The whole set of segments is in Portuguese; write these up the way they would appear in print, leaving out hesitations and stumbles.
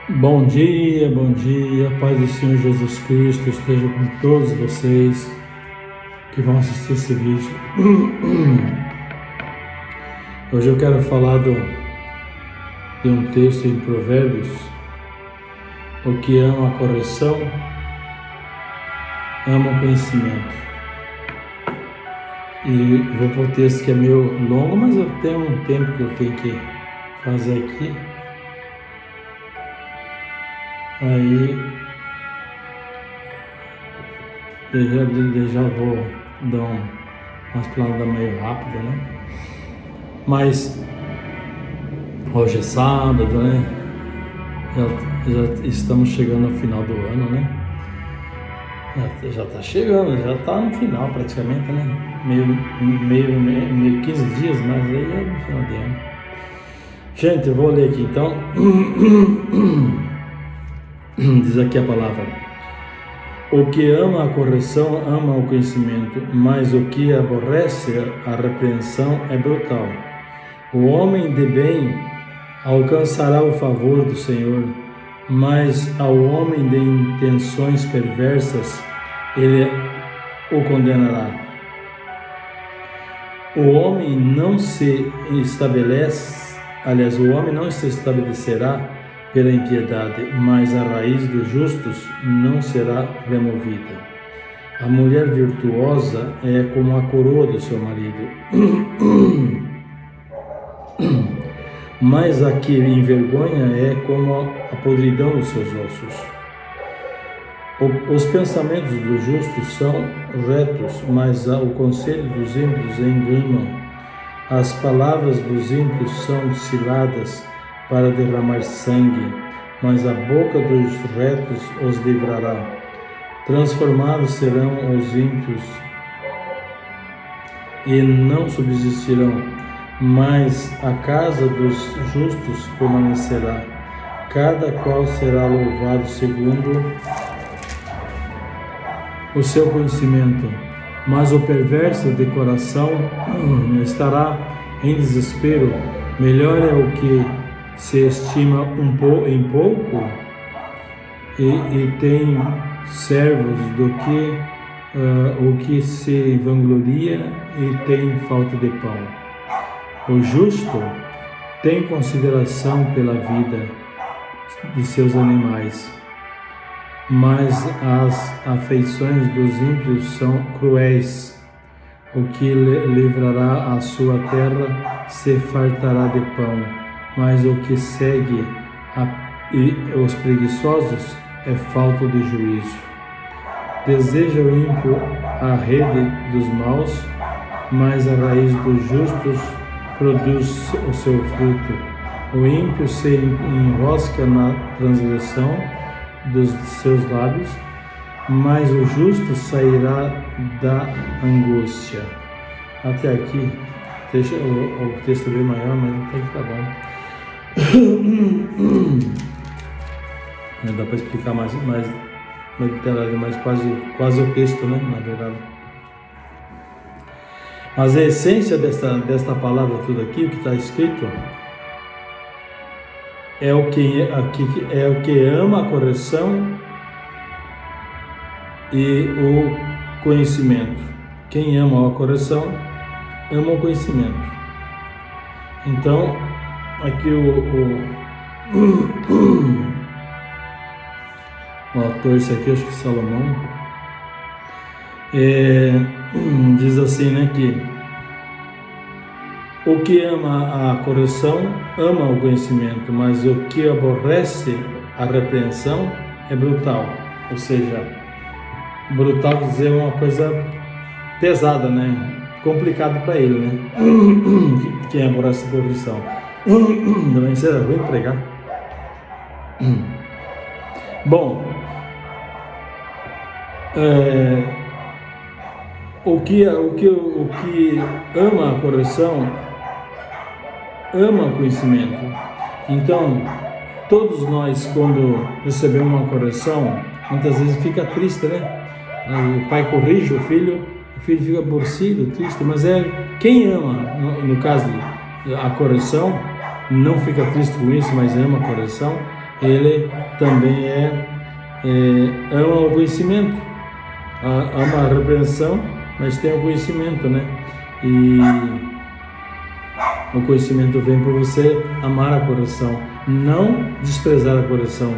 Bom dia, paz do Senhor Jesus Cristo esteja com todos vocês que vão assistir esse vídeo. Hoje eu quero falar de um texto em Provérbios: o que ama a correção, ama o conhecimento. E vou para o texto que é meio longo, mas eu tenho um tempo que eu tenho que fazer aqui. Aí eu já vou dar umas planadas meio rápidas, né? Mas hoje é sábado, né? Já estamos chegando ao final do ano, né? Já está chegando, já está no final praticamente, né? Meio 15 dias, mas aí é no final de ano. Gente, eu vou ler aqui então. Diz aqui a palavra: o que ama a correção ama o conhecimento, mas o que aborrece a repreensão é brutal. O homem de bem alcançará o favor do Senhor, mas ao homem de intenções perversas ele o condenará. O homem não se estabelecerá pela impiedade, mas a raiz dos justos não será removida. A mulher virtuosa é como a coroa do seu marido, mas a que envergonha é como a podridão dos seus ossos. Os pensamentos dos justos são retos, mas o conselho dos ímpios enganam. As palavras dos ímpios são ciladas para derramar sangue, mas a boca dos retos os livrará. Transformados serão os ímpios e não subsistirão, mas a casa dos justos permanecerá. Cada qual será louvado segundo o seu conhecimento, mas o perverso de coração estará em desespero. Melhor é o que se estima em pouco e tem servos do que o que se vangloria e tem falta de pão. O justo tem consideração pela vida de seus animais, mas as afeições dos ímpios são cruéis. O que livrará a sua terra se fartará de pão, mas o que segue os preguiçosos é falta de juízo. Deseja o ímpio a rede dos maus, mas a raiz dos justos produz o seu fruto. O ímpio se enrosca na transgressão dos seus lábios, mas o justo sairá da angústia. Até aqui, o texto é bem maior, mas até que tá bom. Não dá para explicar mais detalhado, mas quase o texto, né? Na verdade. Mas a essência desta palavra tudo aqui, o que está escrito, é o que ama a correção e o conhecimento. Quem ama a correção, ama o conhecimento. Então, aqui o autor, esse aqui, acho que Salomão, diz assim, né, que o que ama a correção ama o conhecimento, mas o que aborrece a repreensão é brutal. Ou seja, brutal quer dizer uma coisa pesada, né? Complicado para ele, né? Quem aborrece a correção. Também será ruim pregar. Bom, o que ama a correção ama o conhecimento. Então, todos nós, quando recebemos uma correção, muitas vezes fica triste, né? O pai corrige o filho fica aborrecido, triste, mas quem ama, no caso a correção, não fica triste com isso, mas ama a correção, ele também ama o conhecimento, ama a repreensão, mas tem o conhecimento, né? E o conhecimento vem por você amar a correção, não desprezar a correção.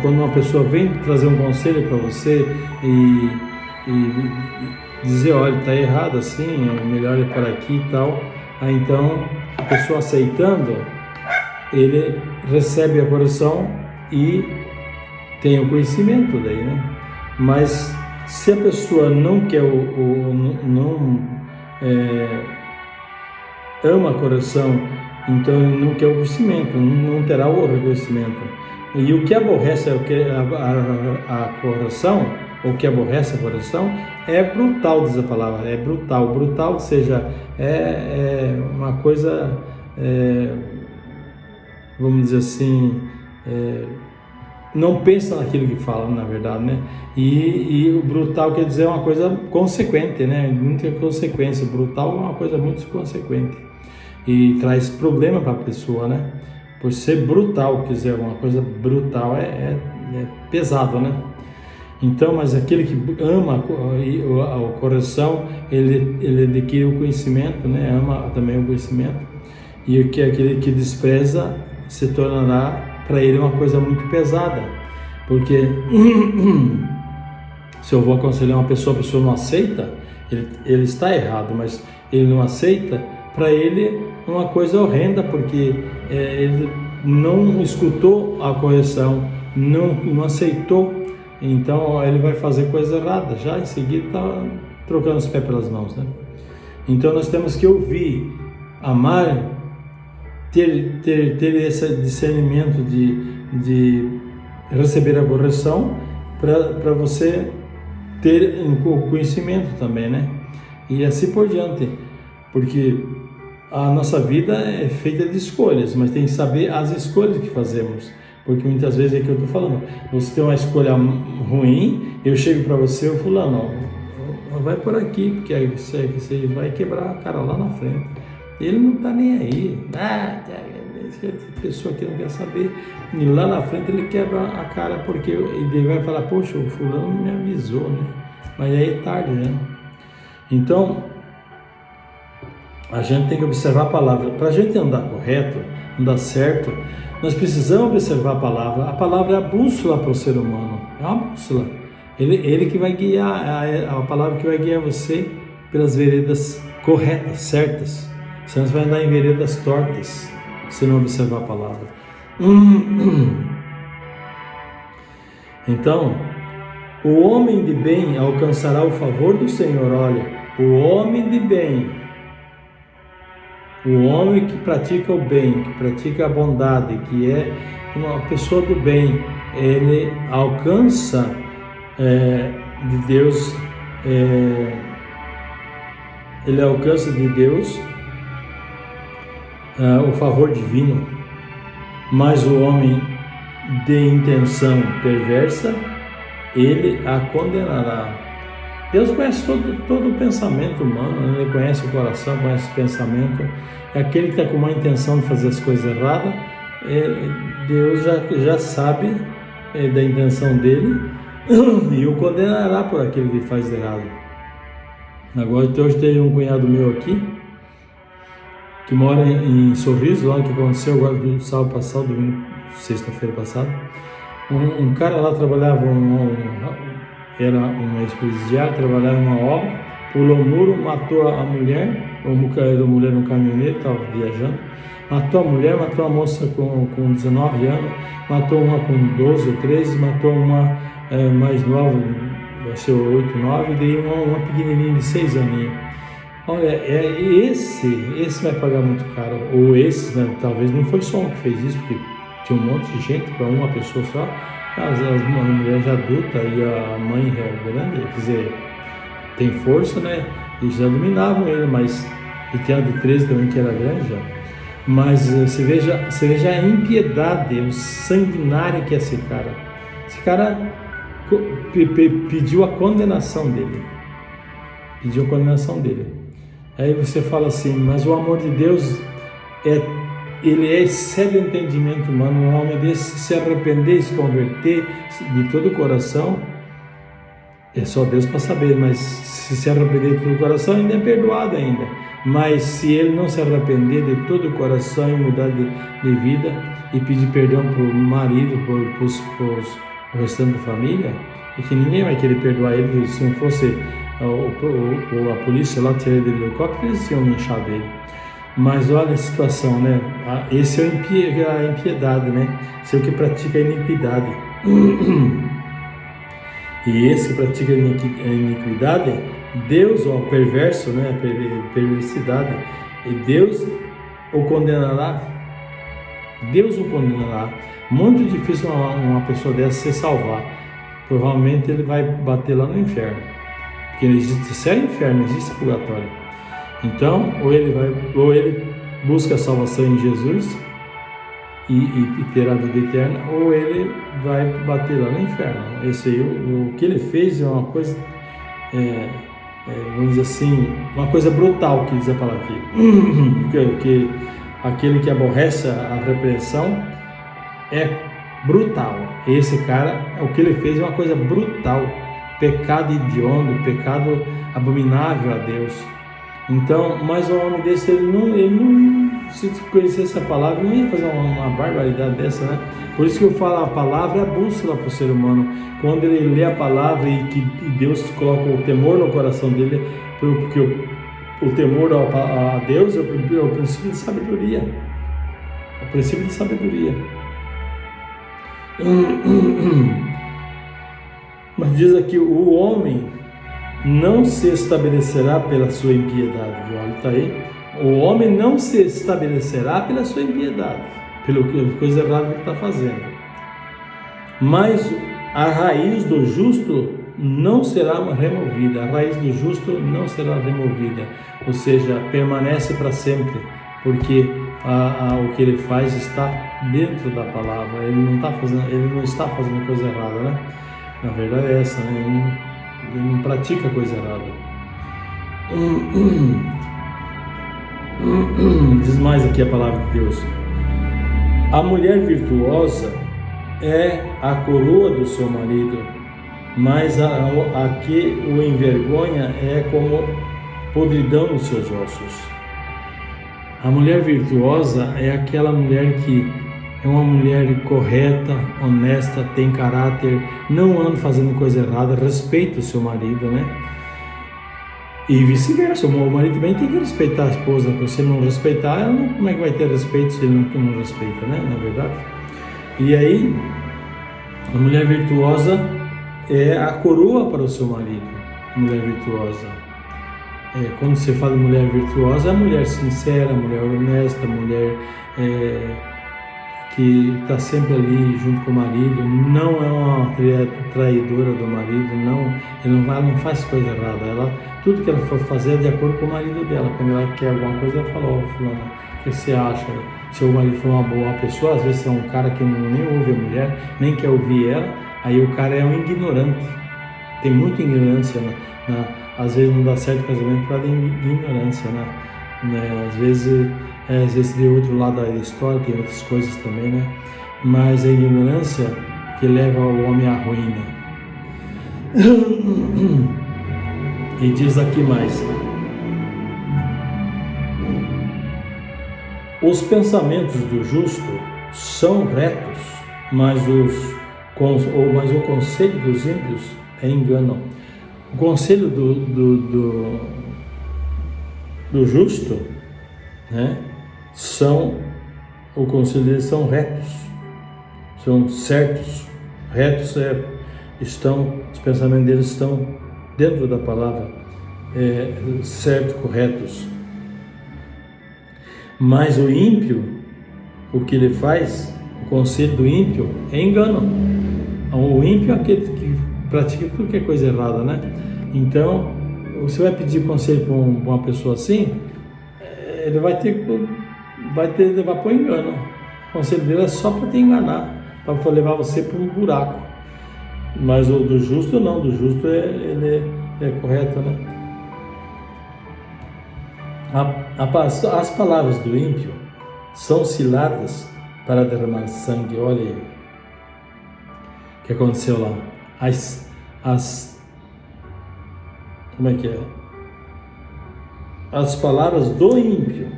Quando uma pessoa vem trazer um conselho para você e dizer, olha, está errado assim, é melhor ir por aqui e tal, aí então a pessoa aceitando, ele recebe a correção e tem o conhecimento daí, né? Mas se a pessoa não quer ama a correção, então ele não quer o conhecimento, não terá o reconhecimento. E o que aborrece a correção, ou que aborrece a correção, é brutal, diz a palavra, é brutal. Brutal, ou seja, é uma coisa, vamos dizer assim, não pensa naquilo que fala, na verdade, né? E o brutal quer dizer uma coisa consequente, né? Muita consequência. Brutal é uma coisa muito consequente e traz problema para a pessoa, né? Por ser brutal, quer dizer, uma coisa brutal é pesado, né? Então, mas aquele que ama a correção, ele adquire o conhecimento, né? Ama também o conhecimento. E aquele que despreza se tornará para ele uma coisa muito pesada, porque se eu vou aconselhar uma pessoa, a pessoa não aceita, ele está errado, mas ele não aceita, para ele é uma coisa horrenda, porque ele não escutou a correção, não aceitou, então ele vai fazer coisa errada, já em seguida está trocando os pés pelas mãos, né? Então nós temos que ouvir, amar, ter esse discernimento de receber a correção para você ter o conhecimento também, né? E assim por diante, porque a nossa vida é feita de escolhas, mas tem que saber as escolhas que fazemos, porque muitas vezes é que eu estou falando, você tem uma escolha ruim, eu chego para você, eu fulano, vai por aqui, porque aí você vai quebrar a cara lá na frente. Ele não está nem aí, essa pessoa que não quer saber, e lá na frente ele quebra a cara, porque ele vai falar, poxa, o fulano não me avisou, né? Mas aí é tarde, né? Então, a gente tem que observar a palavra. Para a gente andar correto, andar certo, nós precisamos observar a palavra. A palavra é a bússola para o ser humano, é uma bússola. Ele que vai guiar, a palavra que vai guiar você pelas veredas corretas, certas. Senão você vai andar em veredas tortas, se não observar a palavra. Então, o homem de bem alcançará o favor do Senhor. Olha, o homem de bem, o homem que pratica o bem, que pratica a bondade, que é uma pessoa do bem, ele alcança de Deus, ele alcança de Deus o favor divino, mas o homem de intenção perversa, ele a condenará. Deus conhece todo o pensamento humano, ele conhece o coração, conhece o pensamento. Aquele que está com uma intenção de fazer as coisas erradas, Deus já sabe da intenção dele e o condenará por aquilo que faz de errado. Agora, hoje tem um cunhado meu aqui, que mora em Sorriso, lá que aconteceu agora do sábado passado, domingo, sexta-feira passada. Um cara lá trabalhava, era um ex-presidiário, trabalhava em uma obra, pulou o muro, matou a mulher, a mulher no caminhoneiro, estava viajando, matou a mulher, matou a moça com 19 anos, matou uma com 12 ou 13, matou uma mais nova, vai ser 8, 9, e daí uma pequenininha de 6 aninhos. Olha, esse vai pagar muito caro, ou esses, né? Talvez não foi só um que fez isso, porque tinha um monte de gente para uma pessoa só, as mulheres adultas e a mãe grande, quer dizer, tem força, né? Eles já dominavam ele, mas e tinha de 13 também que era grande já. Mas você veja a impiedade, o sanguinário que é esse cara. Esse cara pediu a condenação dele. Pediu a condenação dele. Aí você fala assim, mas o amor de Deus ele excede o entendimento humano. Um homem desse, se arrepender, se converter de todo o coração, é só Deus para saber, mas se arrepender de todo o coração, ainda é perdoado ainda. Mas se ele não se arrepender de todo o coração e mudar de vida e pedir perdão para o marido, para o restante da família, é que ninguém vai querer perdoar ele. Se não fosse a polícia lá tirar ele do helicóptero, eles iam linchar dele. Mas olha a situação, né? Esse é a impiedade, né? Esse é o que pratica a iniquidade. E esse que pratica a iniquidade, Deus, o perverso, né? A perversidade, e Deus o condenará. Deus o condenará. Muito difícil uma pessoa dessa se salvar. Provavelmente ele vai bater lá no inferno. Porque não existe céu e inferno, não existe purgatório. Então, ou ele busca a salvação em Jesus e terá a vida eterna, ou ele vai bater lá no inferno. Esse aí, o que ele fez é uma coisa, vamos dizer assim, uma coisa brutal, que diz a palavra aqui. que aquele que aborrece a repreensão é brutal. Esse cara, o que ele fez é uma coisa brutal, pecado hediondo, pecado abominável a Deus. Então, mas o homem desse, ele não, se conhecesse a palavra, não ia fazer uma barbaridade dessa, né? Por isso que eu falo, a palavra é a bússola para o ser humano. Quando ele lê a palavra e que Deus coloca o temor no coração dele, porque o temor a Deus é o princípio de sabedoria. O princípio de sabedoria. Mas diz aqui, o homem não se estabelecerá pela sua impiedade. Olha, está aí. O homem não se estabelecerá pela sua impiedade, pela coisa errada que ele está fazendo. Mas a raiz do justo não será removida. A raiz do justo não será removida. Ou seja, permanece para sempre, porque o que ele faz está dentro da palavra. Ele não está fazendo coisa errada, né? Na verdade é essa, né? Ele não pratica coisa errada. Diz mais aqui a palavra de Deus. A mulher virtuosa é a coroa do seu marido, mas a que o envergonha é como podridão nos seus ossos. A mulher virtuosa é aquela mulher que é uma mulher correta, honesta, tem caráter, não anda fazendo coisa errada, respeita o seu marido, né? E vice-versa, o marido também tem que respeitar a esposa. Se você não respeitar ela, como é que vai ter respeito se ele não respeita, né? Na verdade. E aí, a mulher virtuosa é a coroa para o seu marido. Mulher virtuosa. Quando você fala de mulher virtuosa, é a mulher sincera, a mulher honesta, a mulher que está sempre ali junto com o marido, não é uma traidora do marido, ela não faz coisa errada, tudo que ela for fazer é de acordo com o marido dela. Quando ela quer alguma coisa, ela fala, fulano, o que você acha? Se o marido for uma boa pessoa, às vezes é um cara que nem ouve a mulher, nem quer ouvir ela, aí o cara é um ignorante, tem muita ignorância, às vezes não dá certo o casamento por causa de ignorância, né? Às vezes de outro lado da história tem outras coisas também, né? Mas a ignorância que leva o homem à ruína. E diz aqui mais: os pensamentos do justo são retos, mas o conselho dos ímpios é engano. O conselho do justo, né? O conselho deles são retos, são certos. Retos os pensamentos deles estão dentro da palavra, certo, corretos. Mas o ímpio, o que ele faz, o conselho do ímpio é engano. O ímpio é aquele que pratica tudo que é coisa errada, né? Então, você vai pedir conselho para uma pessoa assim, ele vai levar para o engano. O conselho dele é só para te enganar, para levar você para um buraco. Mas o do justo não, do justo ele é correto, né? As palavras do ímpio são ciladas para derramar sangue. Olha aí o que aconteceu lá. Como é que é? As palavras do ímpio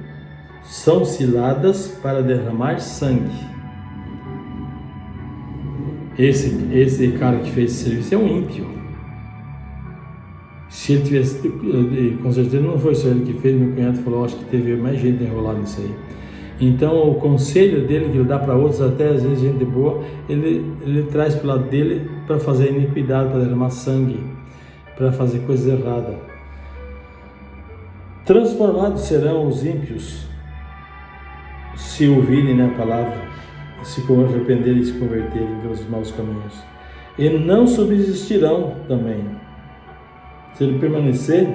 são ciladas para derramar sangue. Esse cara que fez esse serviço é um ímpio. Se ele tivesse, com certeza não foi só ele que fez, meu cunhado falou, acho que teve mais gente enrolada nisso aí. Então o conselho dele, que ele dá para outros, até às vezes gente boa, ele traz para o lado dele para fazer iniquidade, para derramar sangue, para fazer coisas erradas. Transformados serão os ímpios, se ouvirem a palavra, se arrependerem e se converterem dos maus caminhos. E não subsistirão também. Se ele permanecer,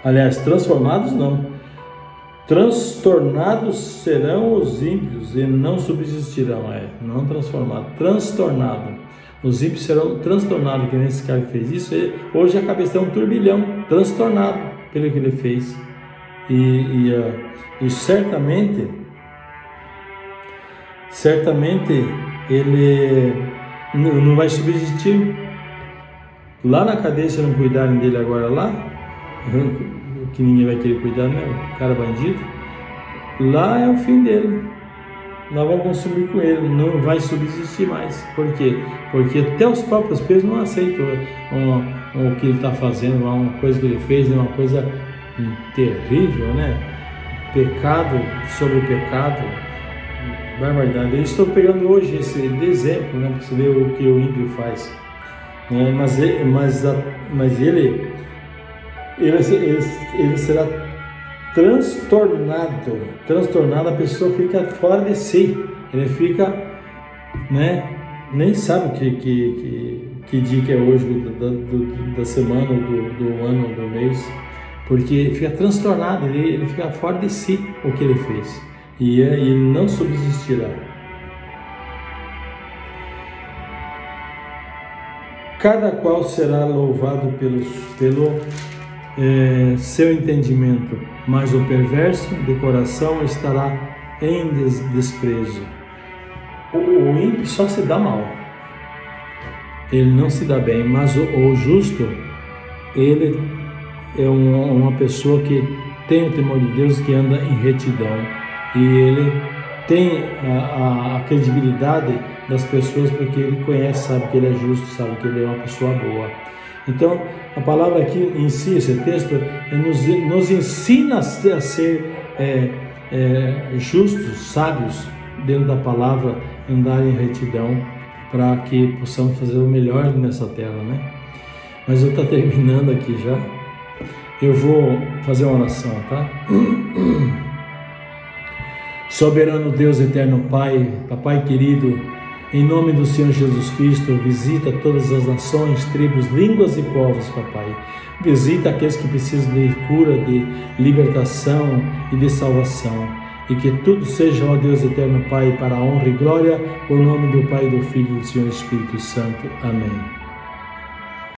aliás, transformados não, transtornados serão os ímpios e não subsistirão, não transformado, transtornado. Os ímpios serão transtornados, que nem esse cara que fez isso. Hoje a cabeça é um turbilhão, transtornado pelo que ele fez. E certamente ele não vai subsistir. Lá na cadeia, se não cuidarem dele agora lá, que ninguém vai querer cuidar, né? O cara bandido, lá é o fim dele. Nós vamos consumir com ele, não vai subsistir mais. Por quê? Porque até os próprios pesos não aceitam o que ele está fazendo, uma coisa que ele fez, uma coisa terrível, né? Pecado sobre pecado, barbaridade. Eu estou pegando hoje esse exemplo, né? Para você ver o que o ímpio faz. Mas ele será transtornado, a pessoa fica fora de si, ele fica, né, nem sabe que dia que é hoje da semana, do ano, do mês, porque fica transtornado, ele fica fora de si o que ele fez, e ele não subsistirá. Cada qual será louvado pelo seu entendimento, mas o perverso de coração estará em desprezo. O ímpio só se dá mal, ele não se dá bem, mas o justo, ele é uma pessoa que tem o temor de Deus, que anda em retidão, e ele tem a credibilidade das pessoas, porque ele conhece, sabe que ele é justo, sabe que ele é uma pessoa boa. Então, a palavra aqui em si, esse texto, nos ensina a ser justos, sábios, dentro da palavra, andar em retidão, para que possamos fazer o melhor nessa terra, né? Mas eu estou terminando aqui já. Eu vou fazer uma oração, tá? Soberano Deus, eterno Pai, Papai querido, em nome do Senhor Jesus Cristo, visita todas as nações, tribos, línguas e povos, Papai. Visita aqueles que precisam de cura, de libertação e de salvação. E que tudo seja, ó Deus eterno Pai, para a honra e glória, o nome do Pai, do Filho e do Senhor Espírito Santo. Amém.